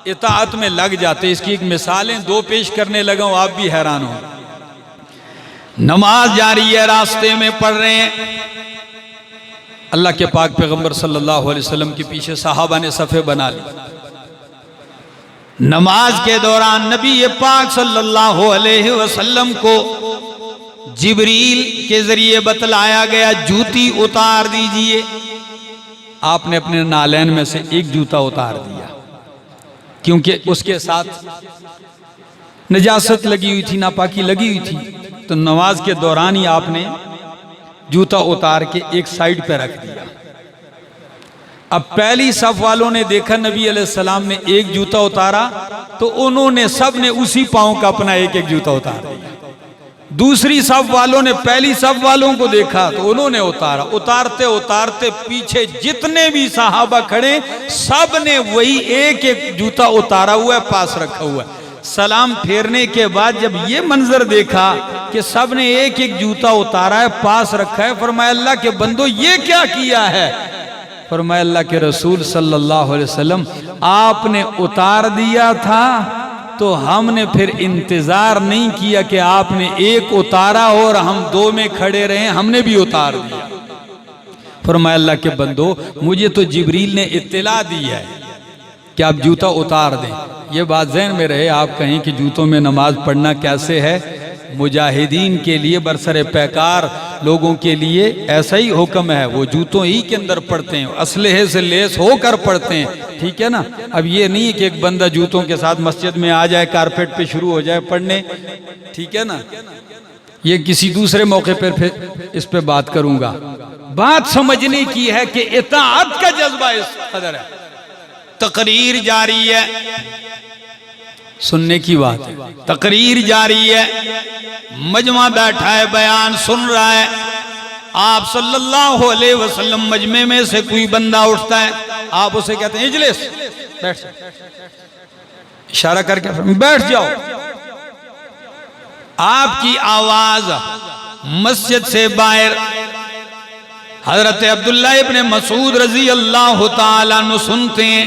इताअत में लग जाते। इसकी एक मिसालें दो पेश करने लगा हूं, आप भी हैरान हो। नमाज जारी है, रास्ते में पढ़ रहे हैं, अल्लाह के पाक पैगंबर सल्लल्लाहु अलैहि वसल्लम के पीछे सहाबा ने सफ़े बना ली। नमाज के दौरान नबी पाक सल्लल्लाहु अलैहि वसल्लम को जिब्रील के जरिए बतलाया गया जूती उतार दीजिए। आपने अपने नालैन में से एक जूता उतार दिया, क्योंकि उसके साथ नजासत लगी हुई थी, नापाकी लगी हुई थी। तो नमाज के दौरान ही आपने जूता उतार के एक साइड पे रख दिया। अब पहली सफ वालों ने देखा नबी अलैहिस्सलाम ने एक जूता उतारा, तो उन्होंने सब ने उसी पांव का अपना एक एक जूता उतार दिया। दूसरी सफ वालों ने पहली सफ वालों को देखा तो उन्होंने उतारा। उतारते उतारते पीछे जितने भी सहाबा खड़े सब ने वही एक एक जूता उतारा हुआ है, पास रखा हुआ है। सलाम फेरने के बाद जब ये मंजर देखा कि सब ने एक एक जूता उतारा है, पास रखा है, फरमाया अल्लाह के बंदो ये क्या किया है? फरमाया अल्लाह के रसूल सल्लल्लाहु अलैहि वसल्लम आपने उतार दिया था तो हमने फिर इंतजार नहीं किया कि आपने एक उतारा और हम दो में खड़े रहे, हमने भी उतार दिया। फरमाया अल्लाह के बंदो मुझे तो जिब्रील ने इत्तला दी है कि आप जूता उतार दें। ये बात ज़हन में रहे, आप कहें कि जूतों में नमाज पढ़ना कैसे है। मुजाहिदीन के लिए, बरसरे पैकार लोगों के लिए ऐसा ही हुक्म है, वो जूतों ही के अंदर पढ़ते हैं, असलहे से लेस होकर पढ़ते हैं, ठीक है ना। अब ये नहीं है कि एक बंदा जूतों के साथ मस्जिद में आ जाए, कारपेट पे शुरू हो जाए पढ़ने, ठीक है ना। ये किसी दूसरे मौके पर फिर इस पे बात करूंगा। बात समझने की है कि इताअत का जज्बा इस कदर है। तकरीर जारी है, सुनने की बात है, तकरीर जारी है, मजमा बैठा है, बयान सुन रहा है। आप सल्लल्लाहु अलैहि वसल्लम मजमे में से कोई बंदा उठता है, आप उसे कहते हैं इजलिस, बैठ, इशारा करके बैठ जाओ। आपकी आवाज मस्जिद से बाहर हजरत अब्दुल्लाह इब्ने मसूद रजी अल्लाह ताला अन्हु सुनते हैं,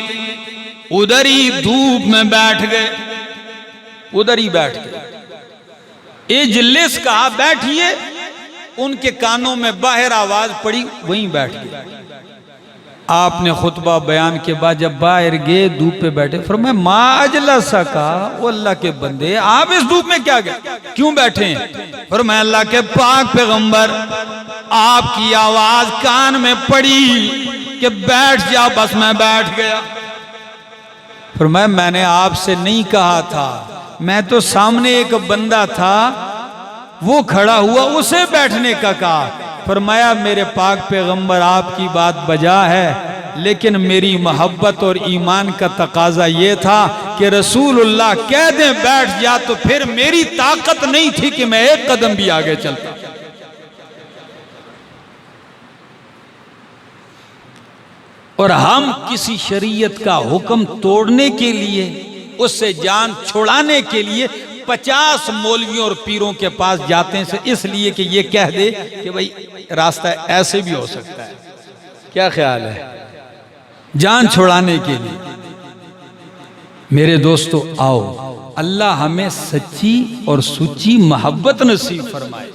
उधर ही धूप में बैठ गए, उधर ही बैठ गए। इजलिस कहा बैठिए, उनके कानों में बाहर आवाज पड़ी, वहीं बैठ गए। आपने खुतबा बयान के बाद जब बाहर गए, धूप पे बैठे, फरमाया मा अजलसा का, वो अल्लाह के बंदे आप इस धूप में क्या गए, क्यों बैठे हैं? फरमाया अल्लाह के पाक पैगंबर आपकी आवाज कान में पड़ी कि बैठ जा, बस मैं बैठ गया। फरमाया मैंने आपसे नहीं कहा था, मैं तो सामने एक बंदा था वो खड़ा हुआ, उसे बैठने का कहा। फरमाया मेरे पाक पैगंबर आपकी बात बजा है, लेकिन मेरी मोहब्बत और ईमान का तकाजा ये था कि रसूलुल्लाह कह दें बैठ जा, तो फिर मेरी ताकत नहीं थी कि मैं एक कदम भी आगे चलता। और हम किसी शरीयत का हुक्म तोड़ने के लिए, उससे जान छुड़ाने के लिए 50 मौलवियों और पीरों के पास जाते हैं, इसलिए कि ये कह दे कि भाई रास्ता ऐसे भी हो सकता है। क्या ख्याल है? जान छुड़ाने के लिए। मेरे दोस्तों आओ, अल्लाह हमें सच्ची और सुच्ची मोहब्बत नसीब फरमाए,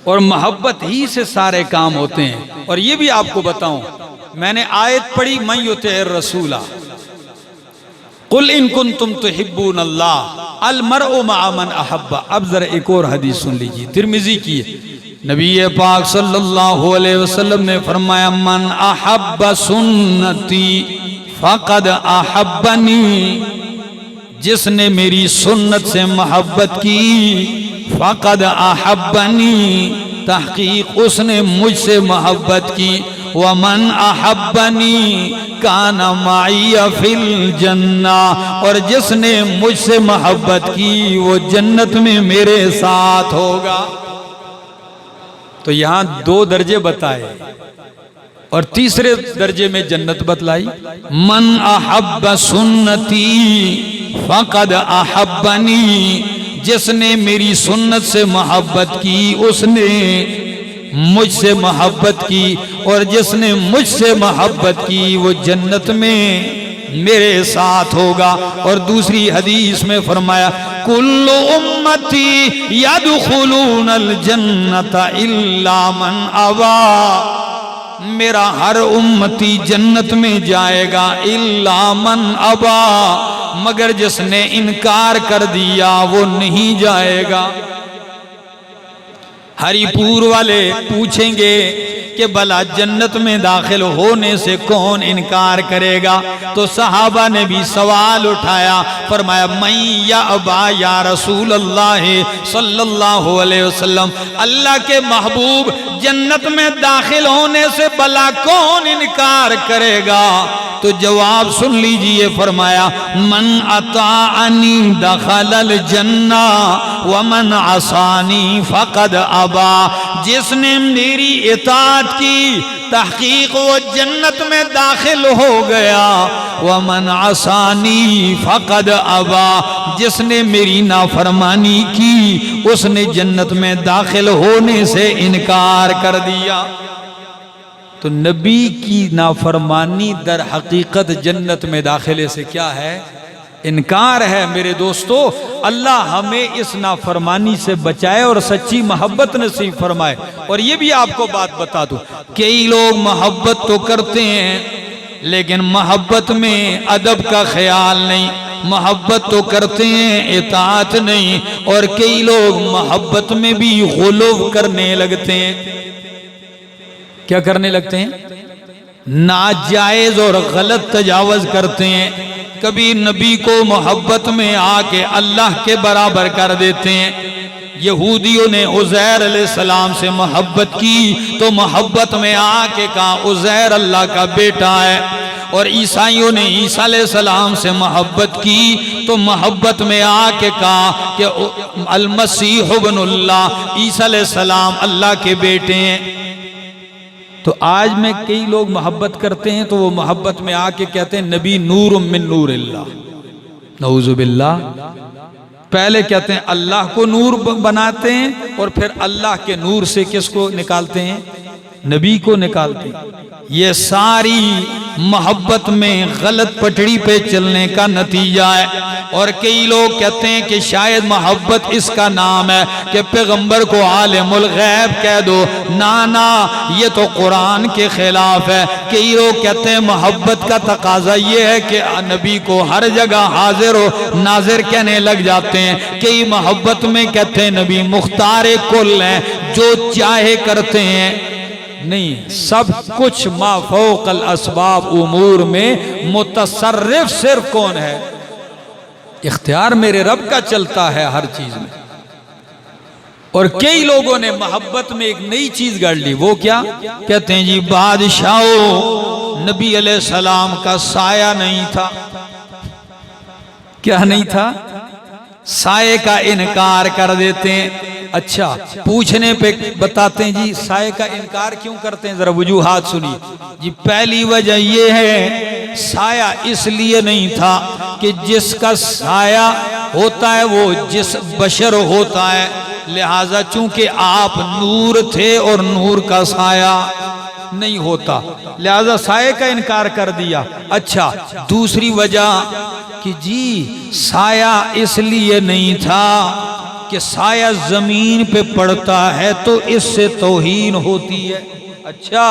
और मोहब्बत ही से सारे काम होते हैं। और ये भी आपको बताऊं, मैंने आयत पढ़ी मैं युतिर रसूला कुल इन कुंतुम तुहिब्बून अल्लाह अल मरउ मअ मन अहब्बा। अब जरा एक और हदीस सुन लीजिए, तिरमिजी की है। नबी पाक सल्लल्लाहु अलैहि वसल्लम ने फरमाया मन अहब्बा सुन्नती फक़द अहब्बनी, जिसने मेरी सुन्नत से मोहब्बत की फक़द अहब्बनी, तहकीक उसने मुझसे मोहब्बत की। वमन अहब्बनी काना माइया फिल जन्ना, और जिसने मुझसे मोहब्बत की वो जन्नत में मेरे साथ होगा। तो यहां 2 दर्जे बताए और तीसरे दर्जे में जन्नत बतलाई। मन अहब्ब सुन्नती फक़द अहब्बनी, जिसने मेरी सुन्नत से मोहब्बत की उसने मुझसे मोहब्बत की और जिसने मुझसे मोहब्बत की वो जन्नत में मेरे साथ होगा। और दूसरी हदीस में फरमाया कुल्लु उम्मती यदखुलूनल जन्नता इल्ला मन अबा, मेरा हर उम्मती जन्नत में जाएगा इल्ला मन अबा, मगर जिसने इनकार कर दिया वो नहीं जाएगा। हरिपुर वाले पूछेंगे कि भला जन्नत में दाखिल होने से कौन इनकार करेगा? तो सहाबा ने भी सवाल उठाया, फरमाया मैं या अबा या रसूल अल्लाह सल्लल्लाहु अलैहि वसल्लम, अल्लाह के महबूब जन्नत में दाखिल होने से भला कौन इनकार करेगा? तो जवाब सुन लीजिए, फरमाया मन अताअनी दखलल जन्ना व मन असानी फकद अबा, जिसने मेरी इताअत की तहकीक वो जन्नत में दाखिल हो गया, व मन असानी फकद अबा, जिसने मेरी नाफरमानी की उसने जन्नत में दाखिल होने से इनकार कर दिया। तो नबी की नाफरमानी दर हकीकत जन्नत में दाखिले से क्या है? इनकार है। मेरे दोस्तों, अल्लाह हमें इस नाफरमानी से बचाए और सच्ची मोहब्बत नसीब फरमाए। और ये भी आपको बात बता दूं, कई लोग मोहब्बत तो करते हैं लेकिन मोहब्बत में अदब का ख्याल नहीं, मोहब्बत तो करते हैं इताअत नहीं, और कई लोग मोहब्बत में भी गुलूव करने लगते हैं। क्या करने लगते हैं? नाजायज और गलत तजावज करते हैं। कभी नबी को मोहब्बत में आके अल्लाह के बराबर कर देते हैं। यहूदियों ने उज़ैर अलैहिस्सलाम से मोहब्बत की तो मोहब्बत में आके कहा उज़ैर अल्लाह का बेटा है, और ईसाइयों ने ईसा अलैहिस्सलाम से मोहब्बत की तो मोहब्बत में आके कहा कि अल मसीह इब्नुल्लाह, ईसा अलैहिस्सलाम अल्लाह के बेटे हैं। तो आज में कई लोग मोहब्बत करते हैं तो वो मोहब्बत में आके कहते हैं नबी नूर मिन नूरिल्लाह, नऊजुबिल्लाह। पहले कहते हैं अल्लाह को नूर बनाते हैं और फिर अल्लाह के नूर से किसको निकालते हैं? नबी को निकालते हैं। ये सारी मोहब्बत में गलत पटड़ी पे चलने का नतीजा है। और कई लोग कहते हैं कि शायद मोहब्बत इसका नाम है कि पैगंबर को आलिमुल गैब कह दो। ना ना, ये तो कुरान के खिलाफ है। कई लोग कहते हैं मोहब्बत का तकाजा ये है कि नबी को हर जगह हाजिर हो नाजिर कहने लग जाते हैं। कई मोहब्बत में कहते हैं नबी मुख्तार कुल हैं, जो चाहे करते हैं। नहीं, सब कुछ माफौकल असबाब उमूर में मुतसर्रिफ सिर्फ कौन है? इख्तियार मेरे रब का चलता है हर चीज में। और कई लोगों ने मोहब्बत में एक नई चीज गढ़ ली। वो क्या कहते हैं जी? बादशाहों, नबी अलैहिस्सलाम का साया नहीं था। क्या नहीं था? साये का इनकार कर देते हैं। अच्छा, पूछने पे बताते हैं जी साये का इनकार क्यों करते हैं, जरा वजूहात सुनिए जी। पहली वजह ये है, साया इसलिए नहीं था कि जिसका साया होता है वो जिस बशर होता है, लिहाजा चूंकि आप नूर थे और नूर का साया नहीं होता, लिहाजा साये का इनकार कर दिया। अच्छा, दूसरी वजह कि जी साया इसलिए नहीं था कि साया जमीन पे पड़ता है तो इससे तौहीन होती है। अच्छा,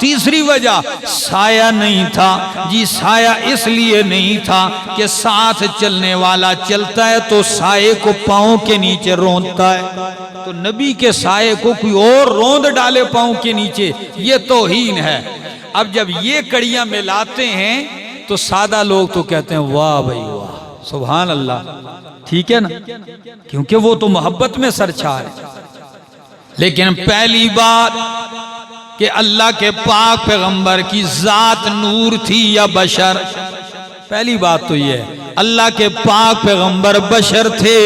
तीसरी वजह साया नहीं था जी, साया इसलिए नहीं था कि साथ चलने वाला चलता है तो साये को पांव के नीचे रोंदता है, तो नबी के साये को कोई और रोंद डाले पांव के नीचे, ये तौहीन है। अब जब ये कड़ियां मिलाते हैं तो सादा लोग तो कहते हैं वाह भाई वाह, सुभान अल्लाह, ठीक है ना, क्योंकि वो तो मोहब्बत में सरछार है। लेकिन पहली बात कि अल्लाह के पाक पैगंबर की जात नूर थी या बशर, पहली बात तो ये है अल्लाह के पाक पैगंबर बशर थे,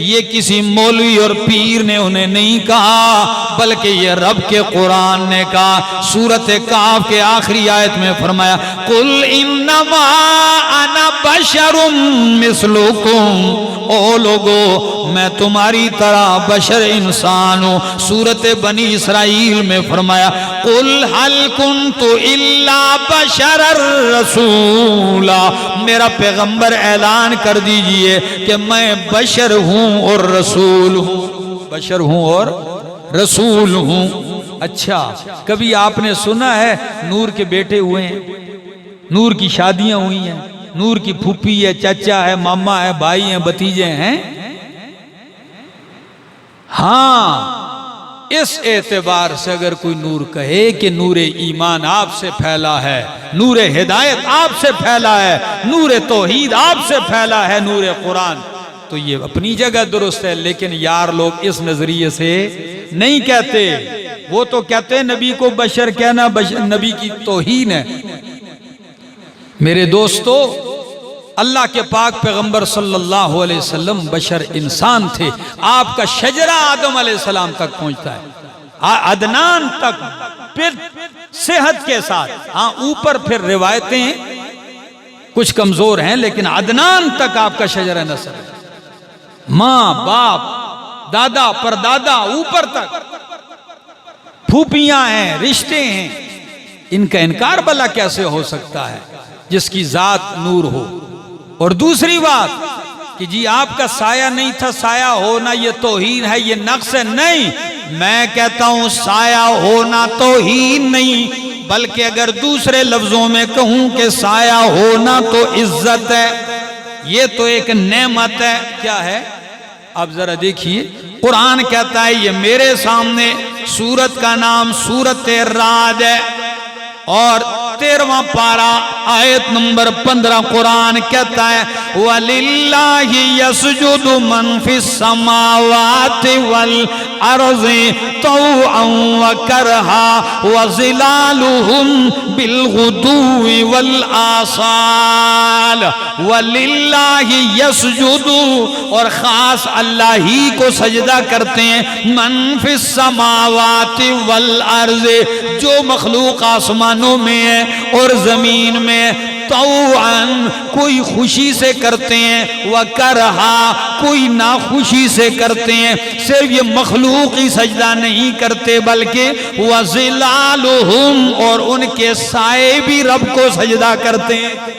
ये किसी मौलवी और पीर ने उन्हें नहीं कहा, बल्कि ये रब के कुरान ने कहा। सूरत काफ के आखिरी आयत में फरमाया, कुल इन्नमा अना बशरुम मिस्लुकुम, ओ लोगो मैं तुम्हारी तरह बशर इंसान हूँ। सूरत बनी इसराइल में फरमाया, कुल हल कुन्तु इल्ला बशरर रसूला, मेरा पैगंबर ऐलान कर दीजिए कि मैं बशर हूँ और रसूल हूँ, बशर हूँ और रसूल हूँ। अच्छा, कभी आपने सुना है नूर के बेटे हुए हैं, नूर की शादियां हुई हैं, नूर की फूफी है, चाचा है, मामा है, भाई हैं, भतीजे हैं? हाँ, इस एतबार से अगर कोई नूर कहे कि नूरे ईमान आपसे फैला है, नूरे हिदायत आपसे फैला है, नूरे तौहीद आपसे फैला है, नूरे कुरान, तो ये अपनी जगह दुरुस्त है। लेकिन यार लोग इस नजरिए से नहीं कहते, वो तो कहते हैं नबी को बशर कहना नबी की तौहीन है। मेरे दोस्तों, अल्लाह के पाक पैगंबर सल्लल्लाहु अलैहि वसल्लम बशर इंसान थे। आपका शजरा आदम अलैहिस्सलाम तक पहुंचता है, अदनान तक, फिर सेहत के साथ। हाँ, ऊपर फिर रिवायतें कुछ कमजोर हैं, लेकिन अदनान तक आपका शजरा नस्ल है। माँ बाप दादा परदादा ऊपर तक फूफियां हैं, रिश्ते हैं, इनका इनकार भला कैसे हो सकता है जिसकी जात नूर हो। और दूसरी बात कि जी आपका साया नहीं था, साया होना ये तौहीन है, ये नक्स है, नहीं। मैं कहता हूं साया होना तौहीन नहीं, बल्कि अगर दूसरे लफ्जों में कहूं कि साया होना तो इज्जत है, ये तो एक नेमत है। क्या है? आप जरा देखिए, कुरान कहता है, ये मेरे सामने सूरत का नाम सूरत राद है और 13वां पारा आयत नंबर 15 कुरान कहता है, वलिल्लाहि यसजुदु मन फिस समावाति वल अर्ज़ि तौअन व करहा व ज़िलालुहुम बिल गुदुव्वि वल आसाल। वलिल्लाहि यसजुदु, और खास अल्लाह ही को सजदा करते हैं, मन फिस समावाति वल अर्ज़ि, जो मखलूक आसमानों में है और जमीन में, तौअन कोई खुशी से करते हैं, व करहा कोई नाखुशी से करते हैं। सिर्फ ये मखलूक ही सजदा नहीं करते, बल्कि व ज़िलालुहुम, और उनके साए भी रब को सजदा करते हैं।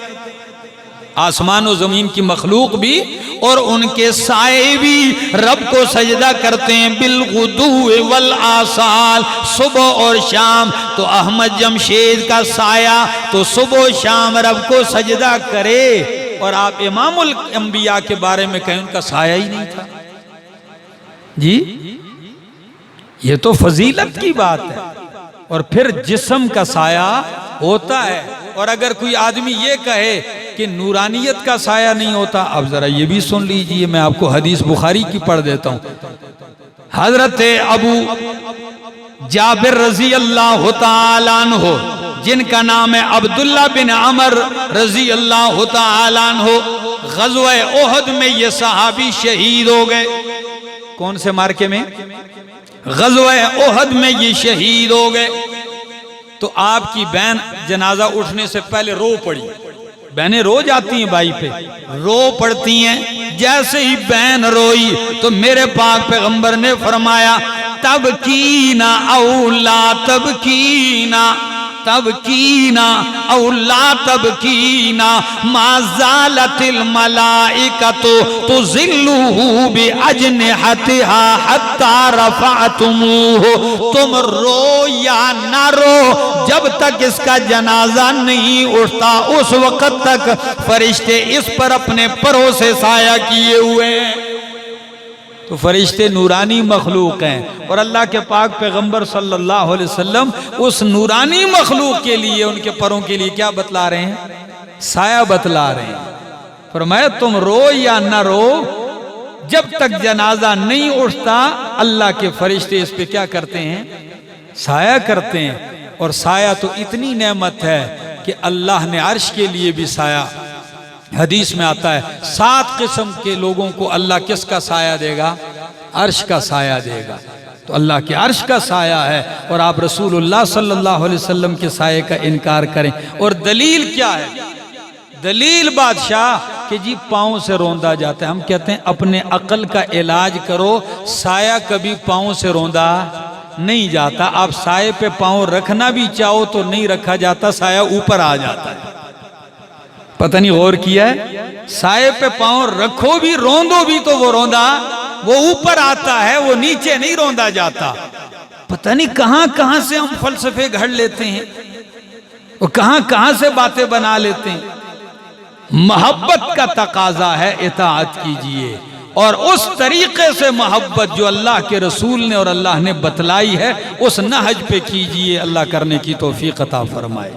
आसमान और जमीन की मखलूक भी और उनके साए भी रब को सजदा करते हैं। बिलगुदुव्वि वल आसाल, सुबह और शाम। तो अहमद जमशेद का साया तो सुबह शाम रब को सजदा करे, और आप इमामुल अंबिया के बारे में कहें उनका साया ही नहीं था जी। ये तो फजीलत की बात है। और फिर जिस्म का साया होता है, और अगर कोई आदमी ये कहे कि नूरानियत का साया नहीं होता, अब जरा ये भी सुन लीजिए, मैं आपको हदीस बुखारी की पढ़ देता हूं। हजरत अबू जाबिर रजी अल्लाह तआला अन्हु, जिनका नाम है अब्दुल्ला बिन अमर रजी अल्लाह तआला अन्हु, ग़ज़वा उहद में ये सहाबी शहीद हो गए। कौन से मार्के में? ग़ज़वा उहद में ये शहीद हो गए। तो आपकी बहन जनाजा उठने से पहले रो पड़ी। बहनें रो जाती हैं भाई पे, रो पड़ती हैं। जैसे ही बहन रोई तो मेरे पाक पैगंबर ने फरमाया, तब कीना औला तब कीना, तब कीना औला तब कीना, माज़ालतिल मलाइकतु तुज़िल्लुहु बिअजनिहतिहा हत्ता रफ़अतुमूहु। तुम रो या ना रो, जब तक इसका जनाजा नहीं उठता उस वक्त तक फरिश्ते इस पर अपने परों से साया किए हुए हैं। तो फरिश्ते नूरानी मखलूक हैं, और अल्लाह के पाक पैगंबर सल्लल्लाहु अलैहि वसल्लम उस नूरानी मखलूक के लिए, उनके परों के लिए क्या बतला रहे हैं? साया बतला रहे हैं। फरमाया तुम रो या ना रो, जब तक जनाजा नहीं उठता अल्लाह के फरिश्ते इस पे क्या करते हैं? साया करते हैं। और साया तो इतनी नेमत है कि अल्लाह ने अर्श के लिए भी साया हदीस में आता है 7 किस्म के लोगों को अल्लाह किसका साया देगा? अर्श का साया देगा। तो अल्लाह के अर्श का साया है और आप रसूलुल्लाह सल्लल्लाहु अलैहि वसल्लम के साये का इनकार करें। और दलील क्या है? दलील बादशाह कि जी पाँव से रौंदा जाता है। हम कहते हैं अपने अक्ल का इलाज करो, साया कभी पाँव से रौंदा नहीं जाता। आप साये पे पाँव रखना भी चाहो तो नहीं रखा जाता, साया ऊपर आ जाता है। पता नहीं गौर किया है? साये पे पाँव रखो भी, रौंदो भी तो वो रौंदा वो ऊपर आता है, वो नीचे नहीं रौंदा जाता। पता नहीं कहां कहां से हम फलसफे घड़ लेते हैं और कहां कहां से बातें बना लेते हैं। मोहब्बत का तकाजा है, इताअत कीजिए और उस तरीके से मोहब्बत जो अल्लाह के रसूल ने और अल्लाह ने बतलाई है उस नहज पे कीजिए। अल्लाह करने की तौफीक अता फरमाए।